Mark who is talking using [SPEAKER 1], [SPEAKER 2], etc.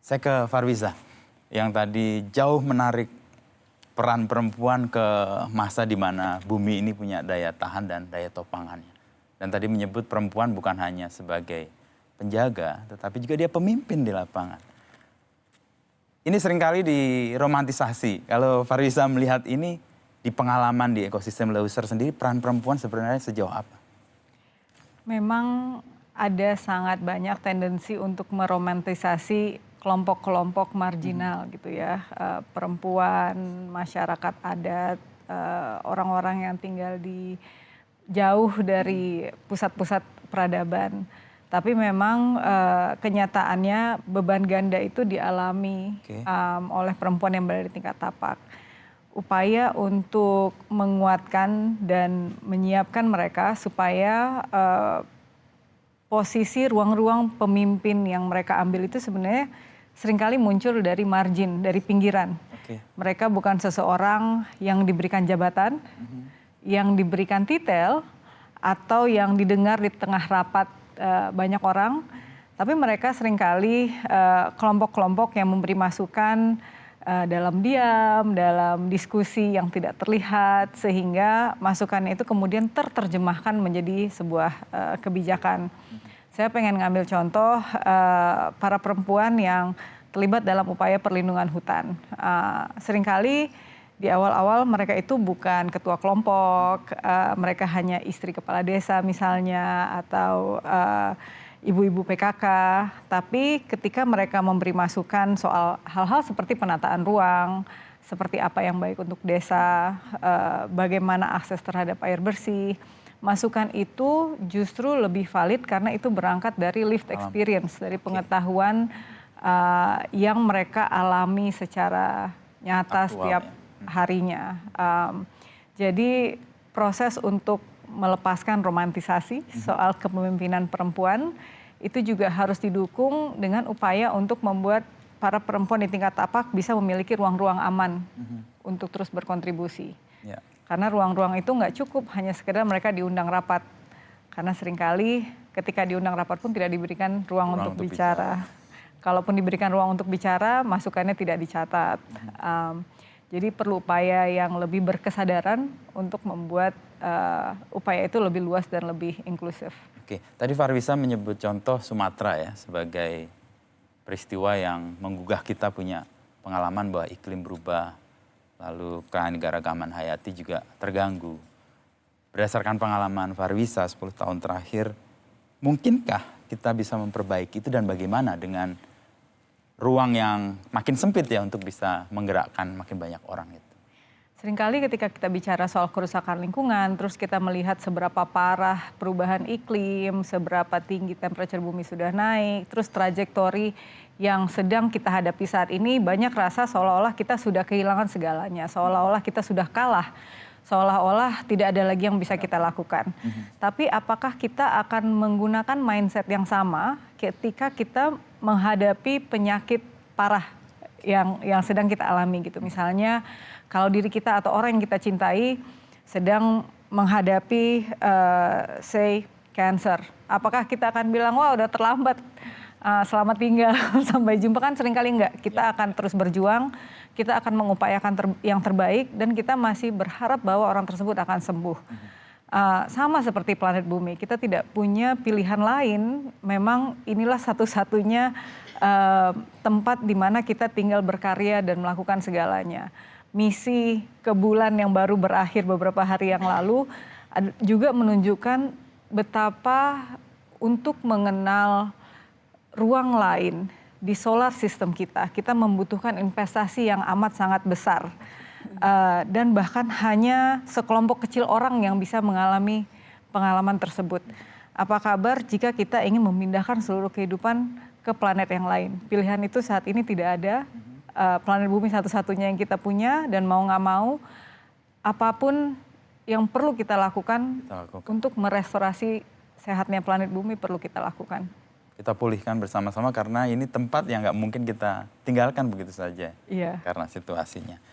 [SPEAKER 1] Saya ke Farwiza, yang tadi jauh menarik peran perempuan ke masa di mana bumi ini punya daya tahan dan daya topangannya. Dan tadi menyebut perempuan bukan hanya sebagai penjaga, tetapi juga dia pemimpin di lapangan. Ini seringkali diromantisasi. Kalau Farwiza melihat ini di pengalaman di ekosistem Leuser sendiri, peran perempuan sebenarnya sejauh apa?
[SPEAKER 2] Memang ada sangat banyak tendensi untuk meromantisasi kelompok-kelompok marginal gitu ya, perempuan, masyarakat adat, orang-orang yang tinggal di jauh dari pusat-pusat peradaban. Tapi memang kenyataannya beban ganda itu dialami oleh perempuan yang berada di tingkat tapak. Upaya untuk menguatkan dan menyiapkan mereka supaya posisi ruang-ruang pemimpin yang mereka ambil itu sebenarnya seringkali muncul dari margin, dari pinggiran. Mereka bukan seseorang yang diberikan jabatan, yang diberikan titel, atau yang didengar di tengah rapat banyak orang. Tapi mereka seringkali kelompok-kelompok yang memberi masukan dalam diam, dalam diskusi yang tidak terlihat, sehingga masukannya itu kemudian terjemahkan menjadi sebuah kebijakan. Saya pengen ngambil contoh para perempuan yang terlibat dalam upaya perlindungan hutan. Seringkali di awal-awal mereka itu bukan ketua kelompok, mereka hanya istri kepala desa misalnya, atau ibu-ibu PKK, tapi ketika mereka memberi masukan soal hal-hal seperti penataan ruang, seperti apa yang baik untuk desa, bagaimana akses terhadap air bersih, masukan itu justru lebih valid karena itu berangkat dari lived experience, dari pengetahuan yang mereka alami secara nyata setiap harinya. Jadi proses untuk melepaskan romantisasi soal kepemimpinan perempuan itu juga harus didukung dengan upaya untuk membuat para perempuan di tingkat tapak bisa memiliki ruang-ruang aman untuk terus berkontribusi. Karena ruang-ruang itu nggak cukup hanya sekedar mereka diundang rapat. Karena seringkali ketika diundang rapat pun tidak diberikan ruang untuk bicara. Kalaupun diberikan ruang untuk bicara, masukannya tidak dicatat. Jadi perlu upaya yang lebih berkesadaran untuk membuat upaya itu lebih luas dan lebih inklusif.
[SPEAKER 1] Oke, tadi Farwiza menyebut contoh Sumatera ya sebagai peristiwa yang menggugah kita punya pengalaman bahwa iklim berubah, lalu keanekaragaman hayati juga terganggu. Berdasarkan pengalaman Farwiza 10 tahun terakhir, mungkinkah kita bisa memperbaiki itu dan bagaimana dengan ruang yang makin sempit ya untuk bisa menggerakkan makin banyak orang itu?
[SPEAKER 2] Seringkali ketika kita bicara soal kerusakan lingkungan, terus kita melihat seberapa parah perubahan iklim, seberapa tinggi temperatur bumi sudah naik, terus trajektori yang sedang kita hadapi saat ini, banyak rasa seolah-olah kita sudah kehilangan segalanya, seolah-olah kita sudah kalah, seolah-olah tidak ada lagi yang bisa kita lakukan. Tapi apakah kita akan menggunakan mindset yang sama ketika kita menghadapi penyakit parah yang sedang kita alami gitu. Misalnya kalau diri kita atau orang yang kita cintai sedang menghadapi say cancer, apakah kita akan bilang wah udah terlambat, selamat tinggal, sampai jumpa? Kan seringkali enggak. Kita akan terus berjuang, kita akan mengupayakan yang terbaik dan kita masih berharap bahwa orang tersebut akan sembuh. Sama seperti planet bumi, kita tidak punya pilihan lain, memang inilah satu-satunya tempat di mana kita tinggal berkarya dan melakukan segalanya. Misi ke bulan yang baru berakhir beberapa hari yang lalu juga menunjukkan betapa untuk mengenal ruang lain di solar system kita membutuhkan investasi yang amat sangat besar. Dan bahkan hanya sekelompok kecil orang yang bisa mengalami pengalaman tersebut. Apa kabar jika kita ingin memindahkan seluruh kehidupan ke planet yang lain? Pilihan itu saat ini tidak ada. Planet bumi satu-satunya yang kita punya, dan mau nggak mau apapun yang perlu kita lakukan untuk merestorasi sehatnya planet bumi perlu kita lakukan.
[SPEAKER 1] Kita pulihkan bersama-sama karena ini tempat yang nggak mungkin kita tinggalkan begitu saja karena situasinya.